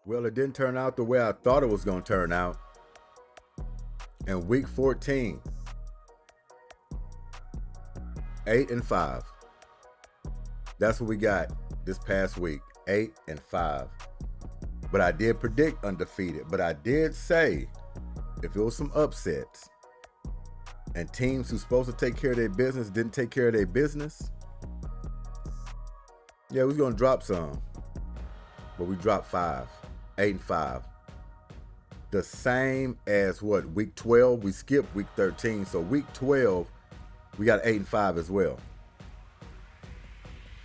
Well, it didn't turn out the way I thought it was going to turn out. In week 14, 8-5. That's what we got this past week, 8-5. But I did predict undefeated. But I did say if it was some upsets and teams who's supposed to take care of their business didn't take care of their business, yeah, we was going to drop some. But we dropped 5, 8-5. The same as what? Week 12, we skipped week 13. So week 12, we got 8-5 as well.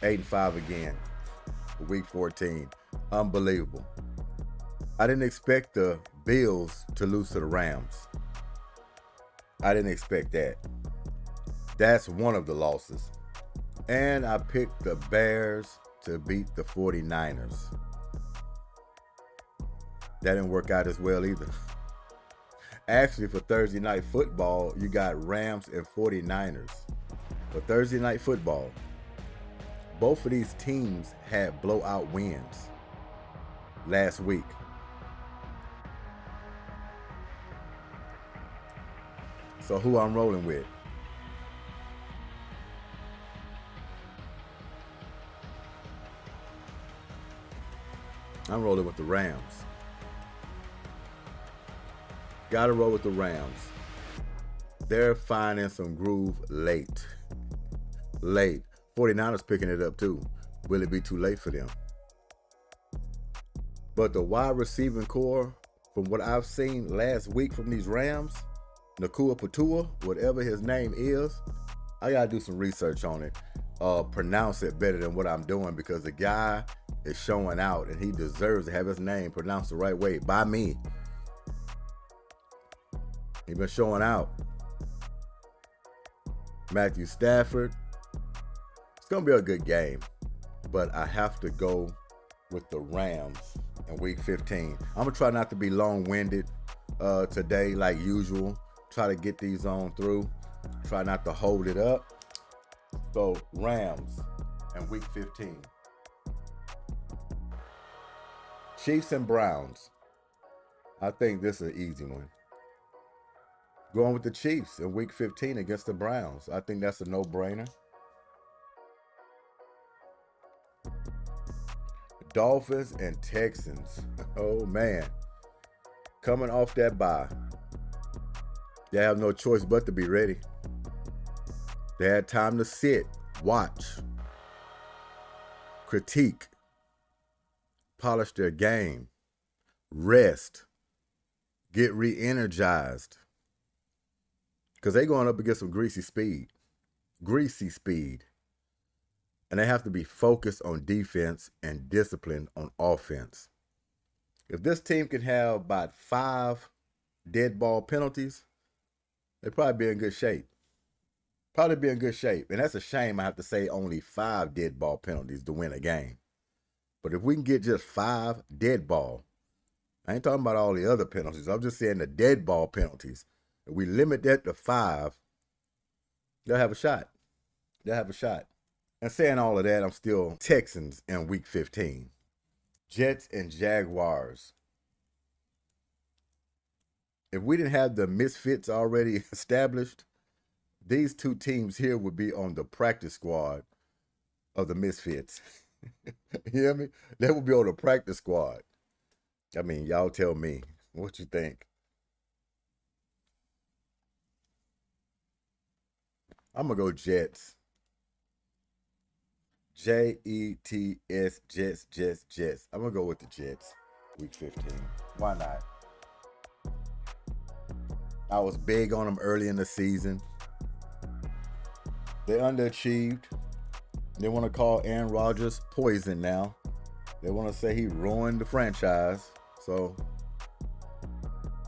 8-5 again for week 14. Unbelievable. I didn't expect the Bills to lose to the Rams. I didn't expect that. That's one of the losses. And I picked the Bears to beat the 49ers. That didn't work out as well either. Actually, for Thursday night football, you got Rams and 49ers. For Thursday night football, both of these teams had blowout wins last week. So who I'm rolling with? I'm rolling with the Rams. Gotta roll with the Rams. They're finding some groove late. 49ers picking it up too. Will it be too late for them? But the wide receiving core, from what I've seen last week from these Rams, Nakua Patua, whatever his name is, I gotta do some research on it. Pronounce it better than what I'm doing because the guy is showing out and he deserves to have his name pronounced the right way by me. He's been showing out. Matthew Stafford. It's going to be a good game, but I have to go with the Rams in week 15. I'm going to try not to be long-winded today like usual. Try to get these on through. Try not to hold it up. So, Rams in week 15. Chiefs and Browns. I think this is an easy one. Going with the Chiefs in week 15 against the Browns. I think that's a no-brainer. Dolphins and Texans. Oh, man. Coming off that bye. They have no choice but to be ready. They had time to sit, watch, critique, polish their game, rest, get re-energized. Because they're going up against some greasy speed. And they have to be focused on defense and disciplined on offense. If this team can have about 5 dead ball penalties, they'd probably be in good shape. And that's a shame I have to say only 5 dead ball penalties to win a game. But if we can get just 5 dead ball, I ain't talking about all the other penalties. I'm just saying the dead ball penalties. If we limit that to 5, they'll have a shot. And saying all of that, I'm still Texans in week 15. Jets and Jaguars. If we didn't have the misfits already established, these two teams here would be on the practice squad of the misfits. You hear me? They would be on the practice squad. I mean, y'all tell me what you think. I'm going to go Jets. Jets, Jets. I'm going to go with the Jets, week 15. Why not? I was big on them early in the season. They underachieved. They want to call Aaron Rodgers poison now. They want to say he ruined the franchise. So,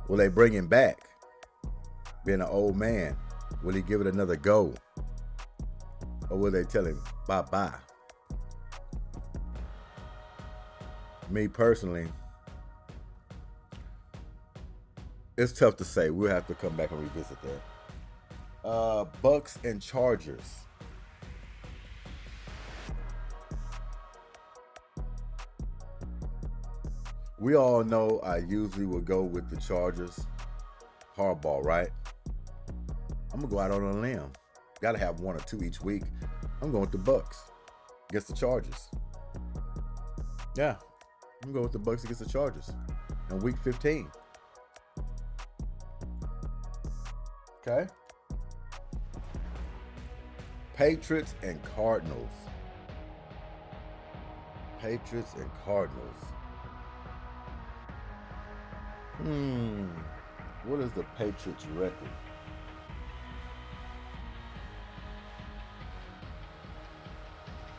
will they bring him back? Being an old man, will he give it another go? Or will they tell him bye-bye? Me personally, it's tough to say. We'll have to come back and revisit that. Bucks and Chargers. We all know I usually will go with the Chargers. Hardball, right? I'm gonna go out on a limb. Gotta have one or two each week. I'm going with the Bucks against the Chargers. Yeah, I'm going with the Bucks against the Chargers in week 15. Okay. Patriots and Cardinals. Patriots and Cardinals. What is the Patriots record?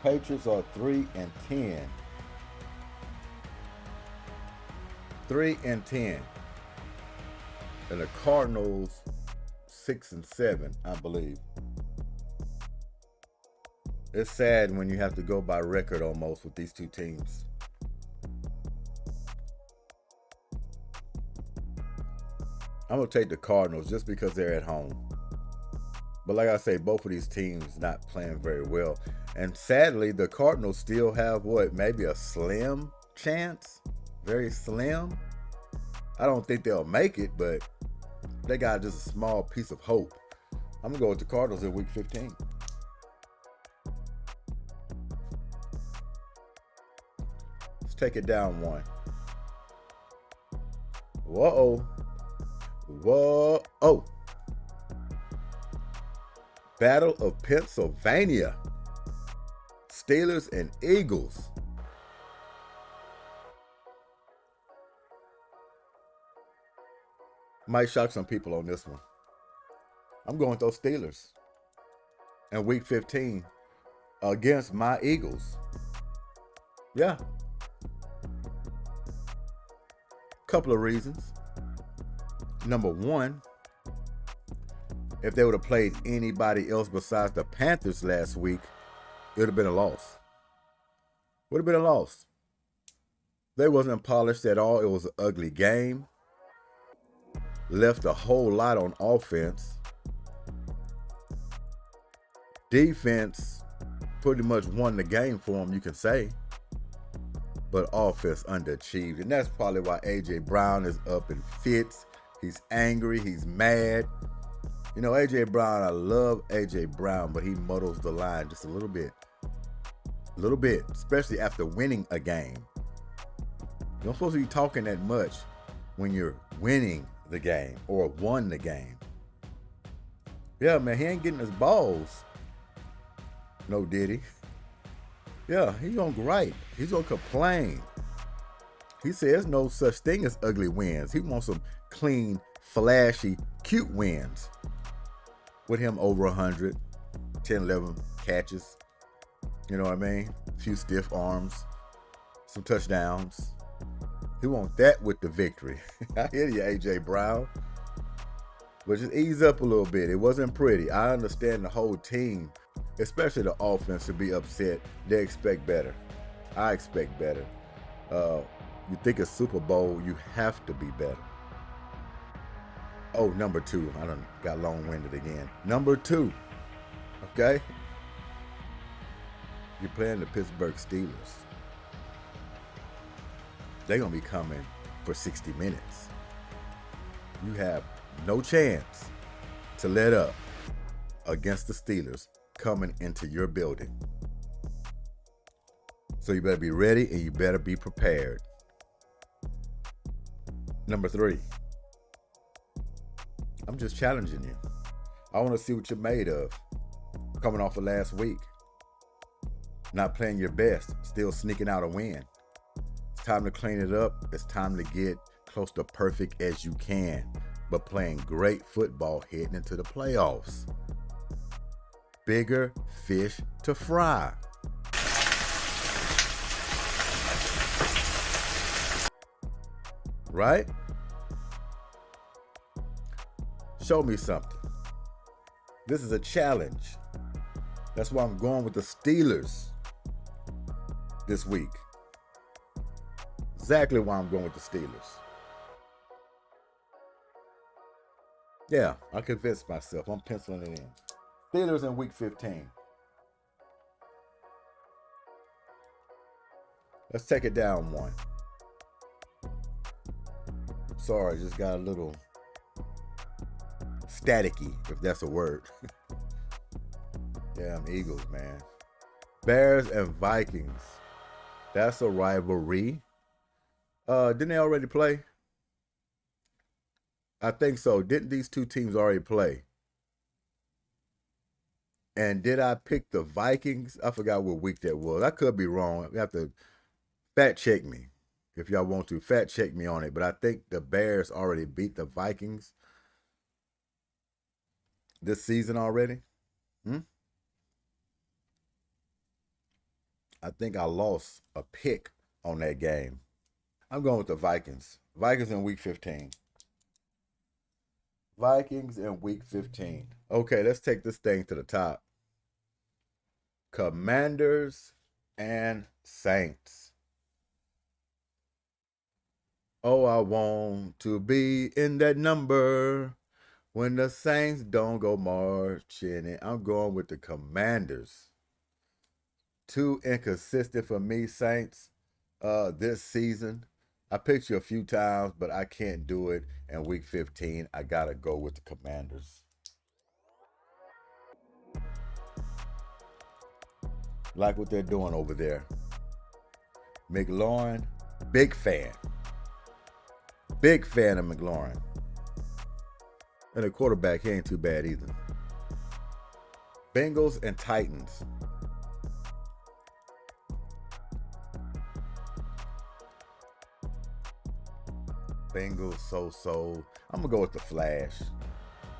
Patriots are 3-10. 3-10. And the Cardinals 6-7, I believe. It's sad when you have to go by record almost with these two teams. I'm going to take the Cardinals just because they're at home. But like I say, both of these teams not playing very well. And sadly, the Cardinals still have maybe a slim chance? Very slim. I don't think they'll make it, but they got just a small piece of hope. I'm going to go with the Cardinals in week 15. Let's take it down one. Whoa. Battle of Pennsylvania. Steelers and Eagles. Might shock some people on this one. I'm going with those Steelers in week 15 against my Eagles. Yeah. Couple of reasons. Number one, if they would have played anybody else besides the Panthers last week, it would have been a loss. Would have been a loss. They wasn't polished at all. It was an ugly game. Left a whole lot on offense. Defense pretty much won the game for them, you can say. But offense underachieved. And that's probably why A.J. Brown is up in fits. He's angry. He's mad. You know, A.J. Brown, I love A.J. Brown, but he muddles the line just a little bit. A little bit, especially after winning a game. You're not supposed to be talking that much when you're winning the game or won the game. Yeah, man, he ain't getting his balls. No, did he? Yeah, he's gonna gripe. He's gonna complain. He says no such thing as ugly wins. He wants some clean, flashy, cute wins. With him over 100, 10, 11 catches. You know what I mean? A few stiff arms, some touchdowns. He wants that with the victory. I hear you, A.J. Brown. But just ease up a little bit. It wasn't pretty. I understand the whole team, especially the offense, to be upset. They expect better. I expect better. You think a Super Bowl, you have to be better. Oh, number two. I done got long-winded again. Number two. Okay? You're playing the Pittsburgh Steelers. They're going to be coming for 60 minutes. You have no chance to let up against the Steelers coming into your building. So you better be ready and you better be prepared. Number three. I'm just challenging you. I want to see what you're made of. Coming off of last week. Not playing your best. Still sneaking out a win. It's time to clean it up. It's time to get close to perfect as you can. But playing great football heading into the playoffs. Bigger fish to fry. Right? Show me something. This is a challenge. That's why I'm going with the Steelers this week. Exactly why I'm going with the Steelers. Yeah, I convinced myself. I'm penciling it in. Steelers in week 15. Let's take it down one. Sorry, just got a little staticky, if that's a word. Damn Eagles, man. Bears and Vikings. That's a rivalry. Didn't they already play? I think so. Didn't these two teams already play? And did I pick the Vikings? I forgot what week that was. I could be wrong. You have to fact check me if y'all want to. Fact check me on it. But I think the Bears already beat the Vikings this season already. Hmm? I think I lost a pick on that game. I'm going with the Vikings. Vikings in week 15. Vikings in week 15. Okay, let's take this thing to the top. Commanders and Saints. Oh, I want to be in that number when the Saints don't go marching in. I'm going with the Commanders. Too inconsistent for me, Saints, this season. I picked you a few times, but I can't do it. In week 15, I got to go with the Commanders. Like what they're doing over there. McLaurin, big fan. Big fan of McLaurin. And the quarterback, he ain't too bad either. Bengals and Titans. Bengals so. I'm going to go with the Flash.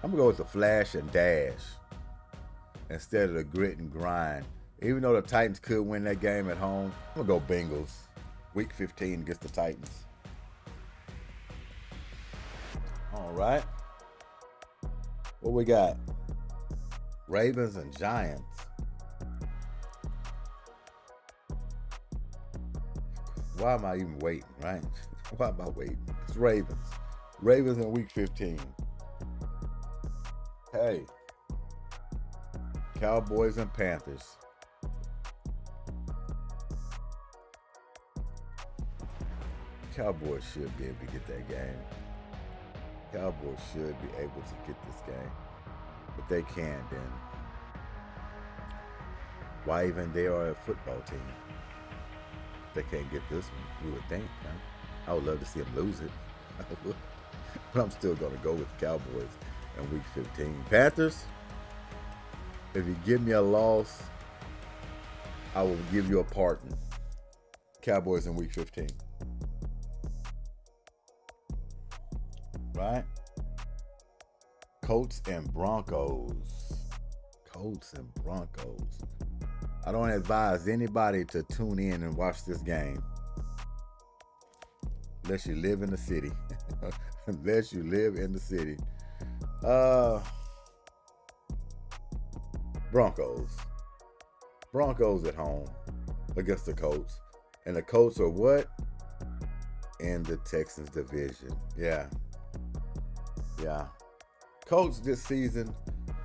I'm going to go with the Flash and Dash instead of the grit and grind. Even though the Titans could win that game at home, I'm going to go Bengals. Week 15 against the Titans. All right. What we got? Ravens and Giants. Why am I even waiting, right? Why am I waiting? It's Ravens. Ravens in week 15. Hey. Cowboys and Panthers. Cowboys should be able to get that game. Cowboys should be able to get this game. But they can't, then why even they are a football team? They can't get this one, you would think, huh? I would love to see them lose it. But I'm still going to go with the Cowboys in week 15. Panthers, if you give me a loss, I will give you a pardon. Cowboys in week 15. Right? Colts and Broncos. Colts and Broncos. I don't advise anybody to tune in and watch this game unless you live in the city. Unless you live in the city. Broncos. Broncos at home against the Colts. And the Colts are what? In the Texans division. Yeah. Colts this season,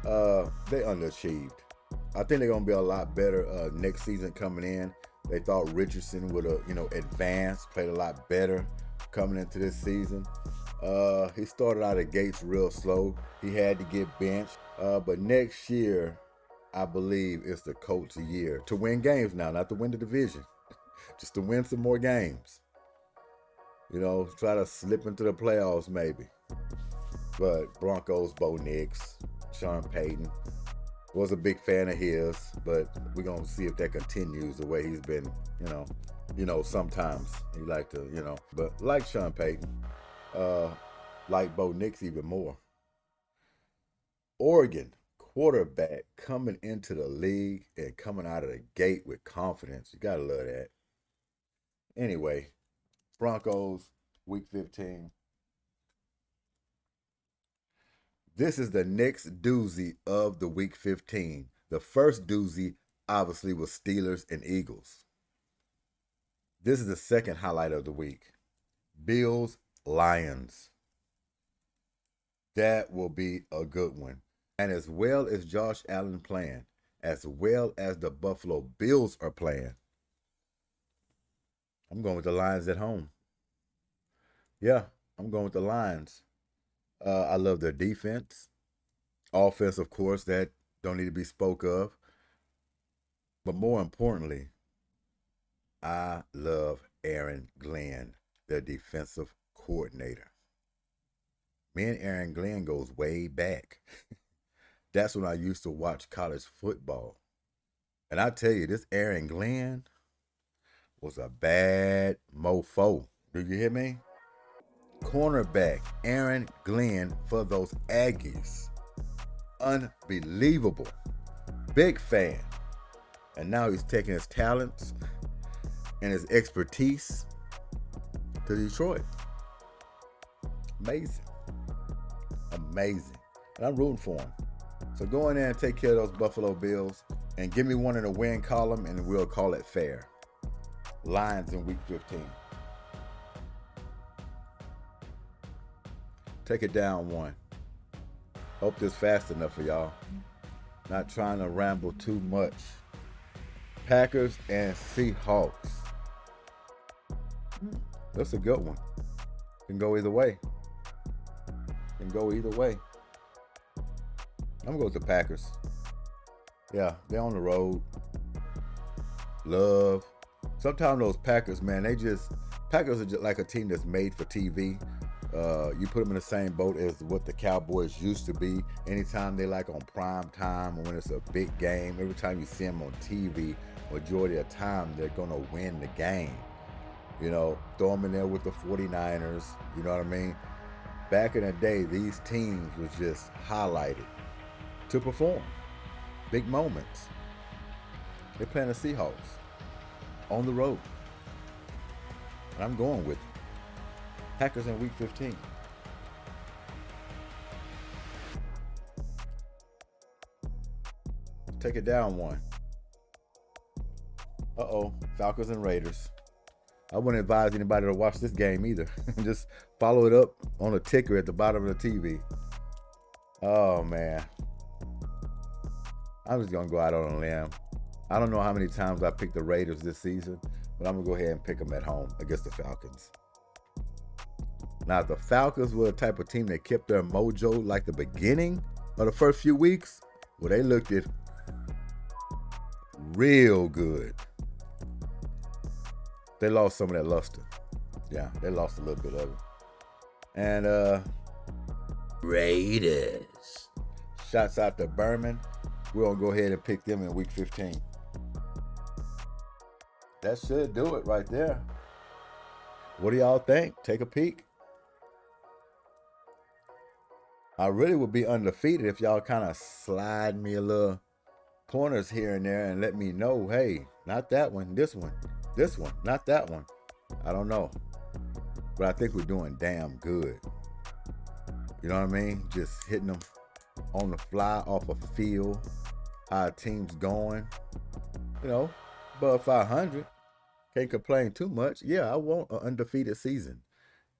they underachieved. I think they're gonna be a lot better next season coming in. They thought Richardson would have, advanced, played a lot better coming into this season. He started out of gates real slow. He had to get benched. But next year, I believe it's the Colts' year to win games now, not to win the division, just to win some more games. Try to slip into the playoffs maybe. But Broncos, Bo Nix, Sean Payton, was a big fan of his, but we're going to see if that continues the way he's been, sometimes he like to, but like Sean Payton, like Bo Nix even more. Oregon quarterback coming into the league and coming out of the gate with confidence. You got to love that. Anyway, Broncos, week 15. This is the next doozy of the week 15. The first doozy, obviously, was Steelers and Eagles. This is the second highlight of the week. Bills, Lions. That will be a good one. And as well as Josh Allen playing, as well as the Buffalo Bills are playing, I'm going with the Lions at home. Yeah, I'm going with the Lions. I love their defense. Offense, of course, that don't need to be spoke of. But more importantly, I love Aaron Glenn, their defensive coordinator. Me and Aaron Glenn goes way back. That's when I used to watch college football. And I tell you, this Aaron Glenn was a bad mofo. Do you hear me? Cornerback Aaron Glenn for those Aggies. Unbelievable. Big fan. And now he's taking his talents and his expertise to Detroit. Amazing. Amazing. And I'm rooting for him. So go in there and take care of those Buffalo Bills and give me one in the win column and we'll call it fair. Lions in week 15. Take it down one. Hope this fast enough for y'all. Not trying to ramble too much. Packers and Seahawks. That's a good one. Can go either way. Can go either way. I'm going to go with the Packers. Yeah, they're on the road. Love. Sometimes those Packers, man, Packers are just like a team that's made for TV. You put them in the same boat as what the Cowboys used to be. Anytime they like on prime time or when it's a big game, every time you see them on TV, majority of the time they're going to win the game. You know, throw them in there with the 49ers. You know what I mean? Back in the day, these teams was just highlighted to perform. Big moments. They're playing the Seahawks on the road. And I'm going with it. Packers in week 15. Take it down one. Falcons and Raiders. I wouldn't advise anybody to watch this game either. Just follow it up on a ticker at the bottom of the TV. Oh, man. I'm just going to go out on a limb. I don't know how many times I picked the Raiders this season, but I'm going to go ahead and pick them at home against the Falcons. Now, if the Falcons were the type of team that kept their mojo like the beginning of the first few weeks, well, they looked it real good. They lost some of that luster. Yeah, they lost a little bit of it. And Raiders. Shots out to Berman. We're going to go ahead and pick them in week 15. That should do it right there. What do y'all think? Take a peek. I really would be undefeated if y'all kind of slide me a little corners here and there and let me know, hey, not that one, this one, not that one. I don't know. But I think we're doing damn good. You know what I mean? Just hitting them on the fly off a field, how a team's going. You know, above 500. Can't complain too much. Yeah, I want an undefeated season.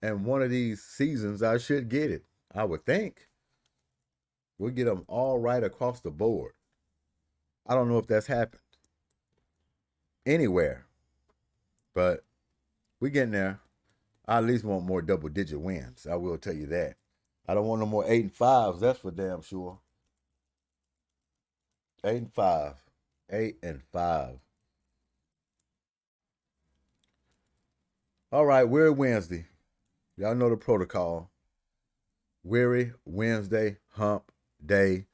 And one of these seasons, I should get it. I would think. We'll get them all right across the board. I don't know if that's happened anywhere. But we're getting there. I at least want more double-digit wins. I will tell you that. I don't want no more 8-5s. That's for damn sure. 8-5. 8-5. All right, we're Wednesday. Y'all know the protocol. Weary Wednesday, hump day,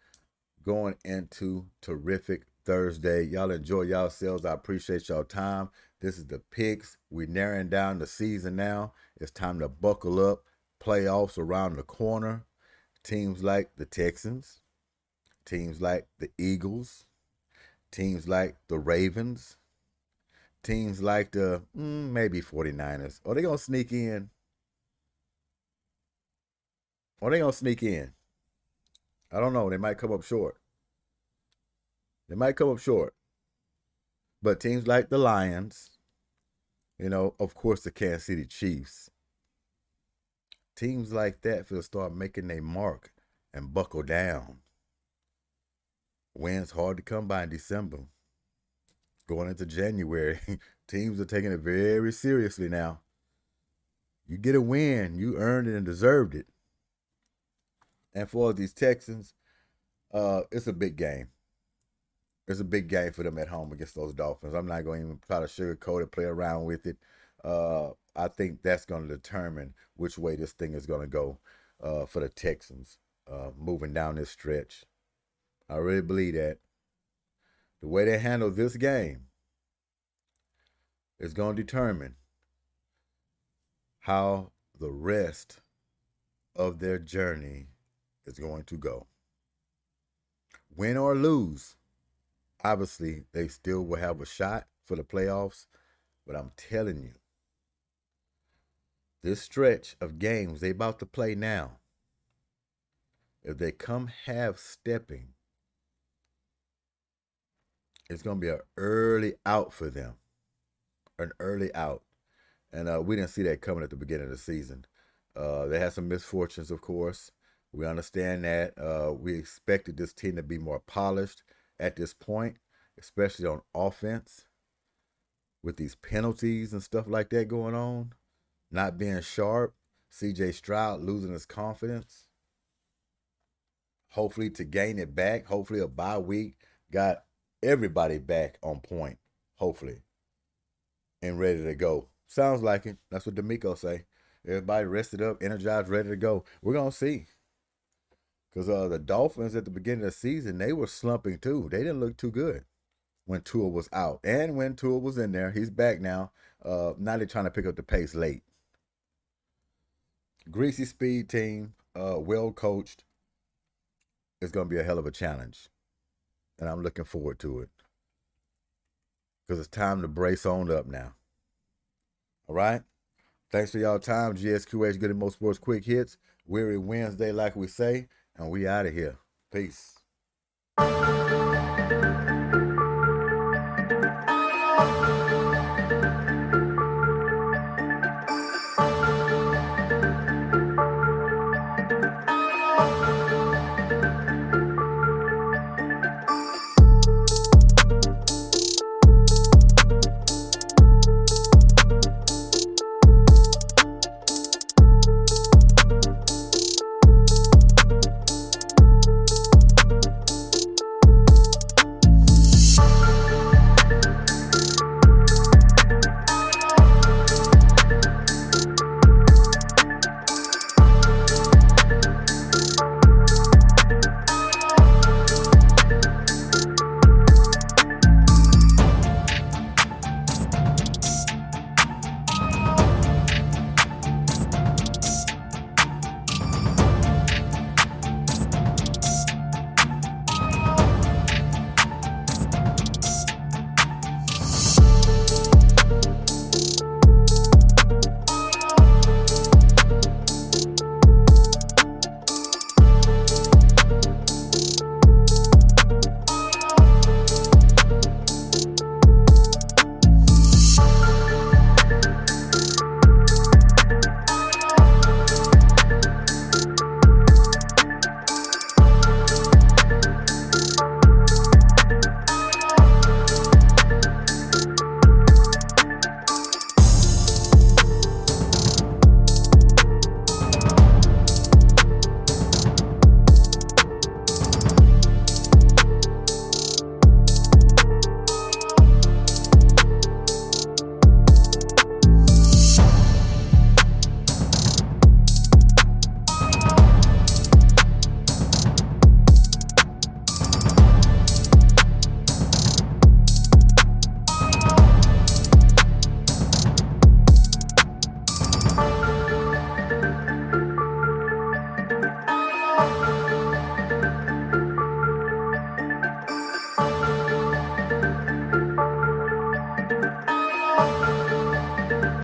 going into terrific Thursday. Y'all enjoy yourselves. I appreciate y'all time. This is the picks. We're narrowing down the season now. It's time to buckle up. Playoffs around the corner. Teams like the Texans. Teams like the Eagles. Teams like the Ravens. Teams like the maybe 49ers. Are they going to sneak in? I don't know. They might come up short. But teams like the Lions, you know, of course, the Kansas City Chiefs. Teams like that will start making their mark and buckle down. Wins hard to come by in December. Going into January, teams are taking it very seriously now. You get a win, you earned it and deserved it. And for these Texans, it's a big game. It's a big game for them at home against those Dolphins. I'm not going to even try to sugarcoat it, play around with it. I think that's going to determine which way this thing is going to go for the Texans moving down this stretch. I really believe that. The way they handle this game is going to determine how the rest of their journey is going to go. Win or lose, obviously, they still will have a shot for the playoffs, but I'm telling you, this stretch of games they about to play now, if they come half stepping, it's going to be an early out for them. An early out. And we didn't see that coming at the beginning of the season. They had some misfortunes, of course. We understand that. We expected this team to be more polished at this point, especially on offense, with these penalties and stuff like that going on, not being sharp. C.J. Stroud losing his confidence. Hopefully to gain it back. Hopefully a bye week got everybody back on point. Hopefully. And ready to go. Sounds like it. That's what D'Amico say. Everybody rested up, energized, ready to go. We're going to see. Because the Dolphins at the beginning of the season, they were slumping too. They didn't look too good when Tua was out. And when Tua was in there, he's back now. Now they're trying to pick up the pace late. Greasy speed team, well coached. It's going to be a hell of a challenge. And I'm looking forward to it. Because it's time to brace on up now. All right? Thanks for y'all time. GSQH Goodymo Sports Quick Hits. Weary Wednesday, like we say. And we out of here. Peace.